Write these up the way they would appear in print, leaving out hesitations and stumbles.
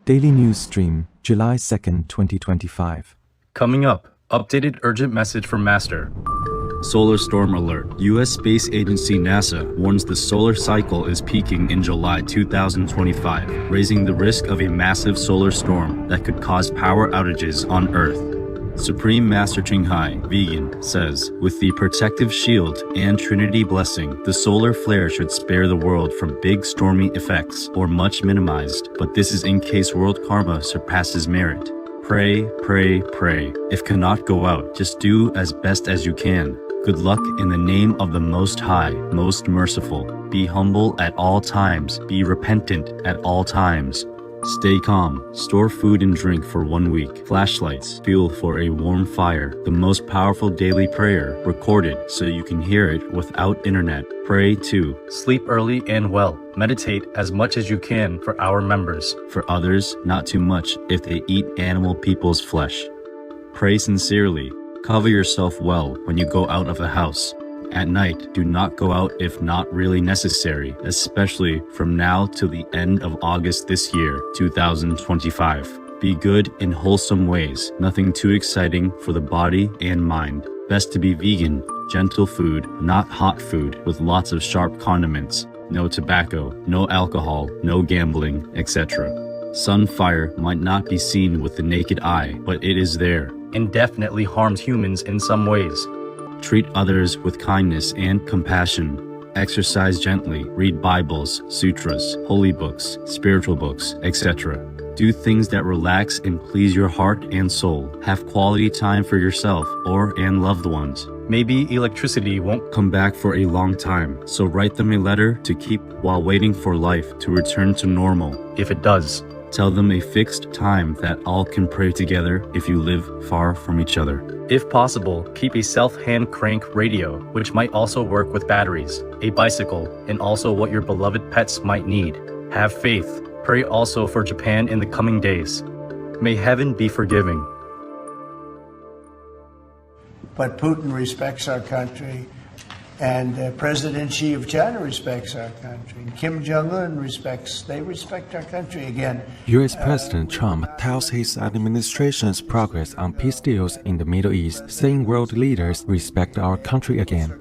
Daily News Stream, July 2nd, 2025. Coming up, updated urgent message from Master. Solar storm alert. U.S. Space Agency NASA warns the solar cycle is peaking in July 2025, raising the risk of a massive solar storm that could cause power outages on Earth. Supreme Master Qinghai, vegan, says, with the protective shield and Trinity blessing, the solar flare should spare the world from big stormy effects or much minimized, but this is in case world karma surpasses merit. Pray, pray, pray. If cannot go out, just do as best as you can. Good luck in the name of the Most High, Most Merciful. Be humble at all times. Be repentant at all times. Stay calm. Store food and drink for 1 week. Flashlights. Fuel for a warm fire. The most powerful daily prayer, recorded so you can hear it without internet. Pray too. Sleep early and well. Meditate as much as you can for our members. For others, not too much if they eat animal people's flesh. Pray sincerely. Cover yourself well when you go out of the house. At night, do not go out if not really necessary, especially from now till the end of August this year, 2025. Be good in wholesome ways, nothing too exciting for the body and mind. Best to be vegan, gentle food, not hot food with lots of sharp condiments. No tobacco, no alcohol, no gambling, etc. Sunfire might not be seen with the naked eye, but it is there. And definitely harms humans in some ways. Treat others with kindness and compassion. Exercise gently. Read Bibles, sutras, holy books, spiritual books, etc. Do things that relax and please your heart and soul. Have quality time for yourself and loved ones. Maybe electricity won't come back for a long time, so write them a letter to keep while waiting for life to return to normal. If it does. Tell them a fixed time that all can pray together if you live far from each other. If possible, keep a self-hand crank radio, which might also work with batteries, a bicycle, and also what your beloved pets might need. Have faith. Pray also for Japan in the coming days. May heaven be forgiving. But Putin respects our country, and President Xi of China respects our country, and Kim Jong-un they respect our country again. U.S. President Trump tells his administration's progress on peace deals in the Middle East, saying world leaders respect our country again.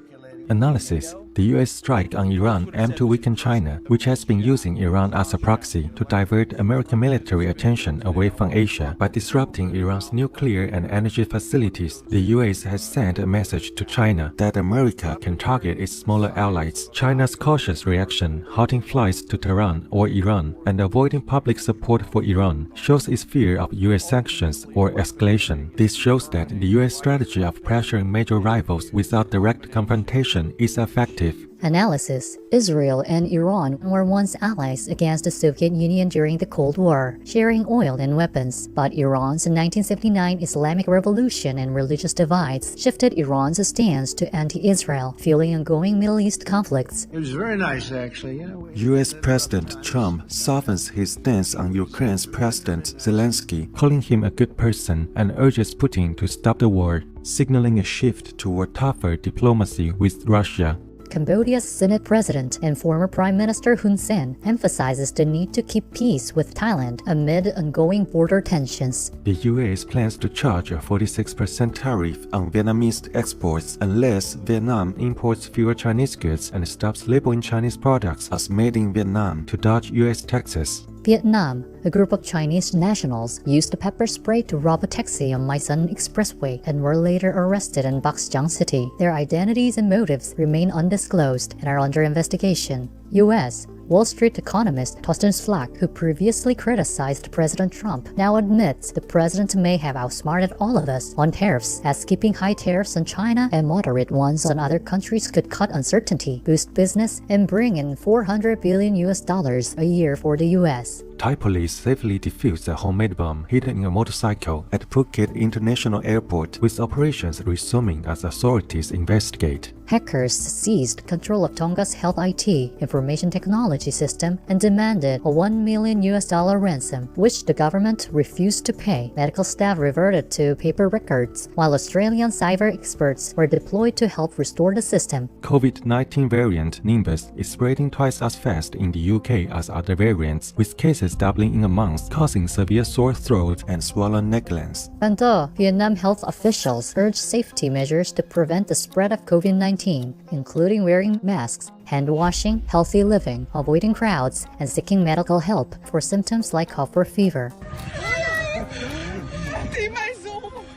Analysis. The U.S. strike on Iran aimed to weaken China, which has been using Iran as a proxy to divert American military attention away from Asia. By disrupting Iran's nuclear and energy facilities, the U.S. has sent a message to China that America can target its smaller allies. China's cautious reaction, halting flights to Tehran or Iran, and avoiding public support for Iran, shows its fear of U.S. sanctions or escalation. This shows that the U.S. strategy of pressuring major rivals without direct confrontation is effective. Analysis. Israel and Iran were once allies against the Soviet Union during the Cold War, sharing oil and weapons. But Iran's 1979 Islamic Revolution and religious divides shifted Iran's stance to anti-Israel, fueling ongoing Middle East conflicts. It was very nice, actually. U.S. President Trump softens his stance on Ukraine's President Zelensky, calling him a good person, and urges Putin to stop the war, signaling a shift toward tougher diplomacy with Russia. Cambodia's Senate President and former Prime Minister Hun Sen emphasizes the need to keep peace with Thailand amid ongoing border tensions. The U.S. plans to charge a 46% tariff on Vietnamese exports unless Vietnam imports fewer Chinese goods and stops labeling Chinese products as made in Vietnam to dodge U.S. taxes. Vietnam, a group of Chinese nationals used pepper spray to rob a taxi on Mai Son Expressway and were later arrested in Baxiang City. Their identities and motives remain undisclosed and are under investigation. U.S. Wall Street economist Thorsten Flack, who previously criticized President Trump, now admits the president may have outsmarted all of us on tariffs, as keeping high tariffs on China and moderate ones on other countries could cut uncertainty, boost business, and bring in $400 billion a year for the U.S. Thai police safely defused a homemade bomb hidden in a motorcycle at Phuket International Airport, with operations resuming as authorities investigate. Hackers seized control of Tonga's health IT information technology system and demanded a $1 million ransom, which the government refused to pay. Medical staff reverted to paper records, while Australian cyber experts were deployed to help restore the system. COVID-19 variant Nimbus is spreading twice as fast in the UK as other variants, with cases doubling in a month, causing severe sore throat and swollen neck glands. And Vietnam health officials urged safety measures to prevent the spread of COVID-19, including wearing masks, hand washing, healthy living, avoiding crowds, and seeking medical help for symptoms like cough or fever.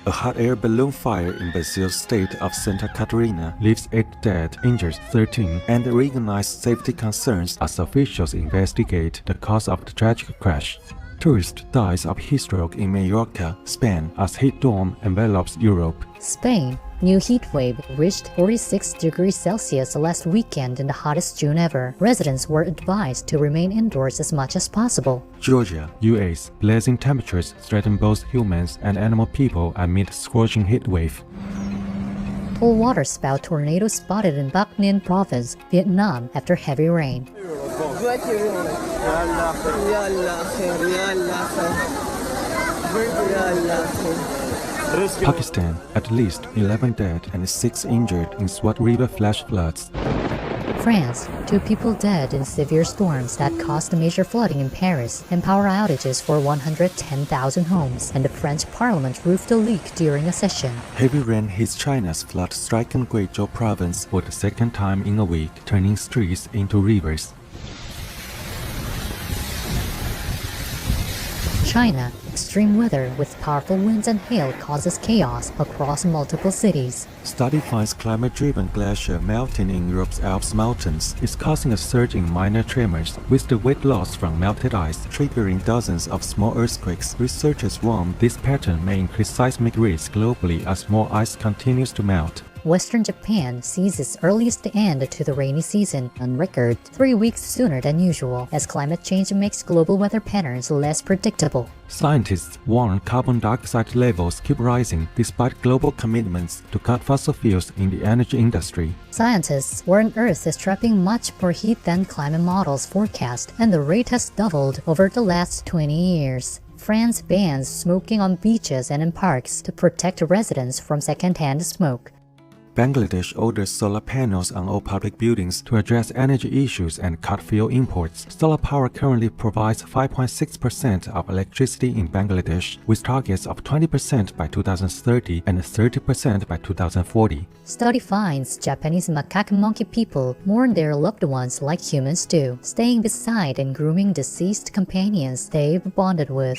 A hot air balloon fire in Brazil's state of Santa Catarina leaves 8 dead, injures 13, and recognized safety concerns as officials investigate the cause of the tragic crash. Tourist dies of heat stroke in Mallorca, Spain, as heat dome envelops Europe. Spain. New heat wave reached 46 degrees Celsius last weekend in the hottest June ever. Residents were advised to remain indoors as much as possible. Georgia, US. Blazing temperatures threaten both humans and animal people amid scorching heat wave. Full water spout tornado spotted in Bac Ninh province, Vietnam after heavy rain. Pakistan, at least 11 dead and 6 injured in Swat River flash floods. France, 2 people dead in severe storms that caused major flooding in Paris and power outages for 110,000 homes, and the French parliament roofed a leak during a session. Heavy rain hits China's flood-stricken Guizhou province for the second time in a week, turning streets into rivers. China, extreme weather with powerful winds and hail causes chaos across multiple cities. Study finds climate-driven glacier melting in Europe's Alps mountains is causing a surge in minor tremors, with the weight loss from melted ice triggering dozens of small earthquakes. Researchers warn this pattern may increase seismic risk globally as more ice continues to melt. Western Japan sees its earliest end to the rainy season on record 3 weeks sooner than usual, as climate change makes global weather patterns less predictable. Scientists warn carbon dioxide levels keep rising despite global commitments to cut fossil fuels in the energy industry. Scientists warn Earth is trapping much more heat than climate models forecast, and the rate has doubled over the last 20 years. France bans smoking on beaches and in parks to protect residents from secondhand smoke. Bangladesh orders solar panels on all public buildings to address energy issues and cut fuel imports. Solar power currently provides 5.6% of electricity in Bangladesh, with targets of 20% by 2030 and 30% by 2040. Study finds Japanese macaque monkey people mourn their loved ones like humans do, staying beside and grooming deceased companions they've bonded with.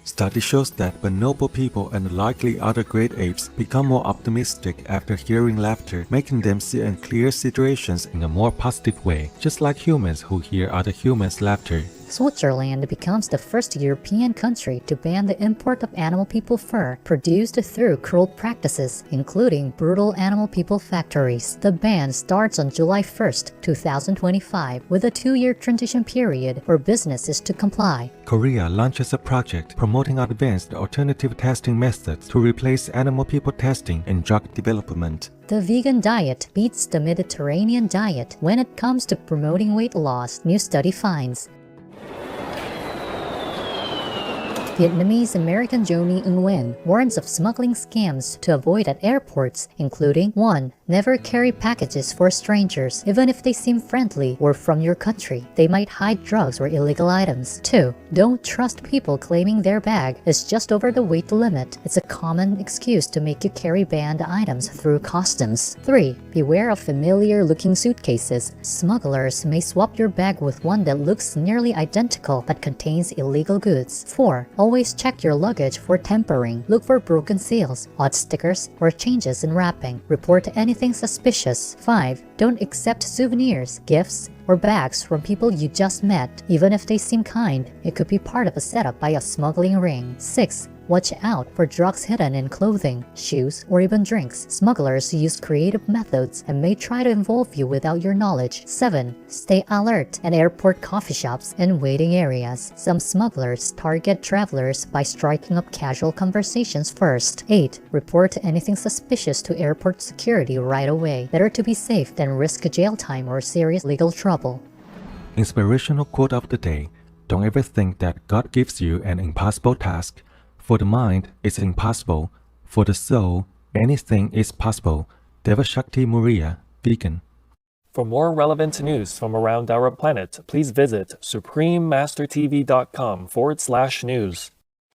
Study shows that bonobo people and likely other great apes become more optimistic after hearing laughter, making them see unclear situations in a more positive way, just like humans who hear other humans' laughter. Switzerland becomes the first European country to ban the import of animal people fur produced through cruel practices, including brutal animal people factories. The ban starts on July 1, 2025, with a 2-year transition period for businesses to comply. Korea launches a project promoting advanced alternative testing methods to replace animal people testing in drug development. The vegan diet beats the Mediterranean diet when it comes to promoting weight loss, new study finds. Vietnamese American Joni Nguyen warns of smuggling scams to avoid at airports, including 1. Never carry packages for strangers, even if they seem friendly or from your country. They might hide drugs or illegal items. 2. Don't trust people claiming their bag is just over the weight limit. It's a common excuse to make you carry banned items through customs. 3. Beware of familiar-looking suitcases. Smugglers may swap your bag with one that looks nearly identical but contains illegal goods. 4. Always check your luggage for tampering. Look for broken seals, odd stickers, or changes in wrapping. Report anything suspicious. 5. Don't accept souvenirs, gifts, or bags from people you just met. Even if they seem kind, it could be part of a setup by a smuggling ring. 6. Watch out for drugs hidden in clothing, shoes, or even drinks. Smugglers use creative methods and may try to involve you without your knowledge. 7. Stay alert at airport coffee shops and waiting areas. Some smugglers target travelers by striking up casual conversations first. 8. Report anything suspicious to airport security right away. Better to be safe than risk jail time or serious legal trouble. Inspirational quote of the day. Don't ever think that God gives you an impossible task. For the mind, it's impossible. For the soul, anything is possible. Deva Shakti Muriya, vegan. For more relevant news from around our planet, please visit suprememastertv.com/news.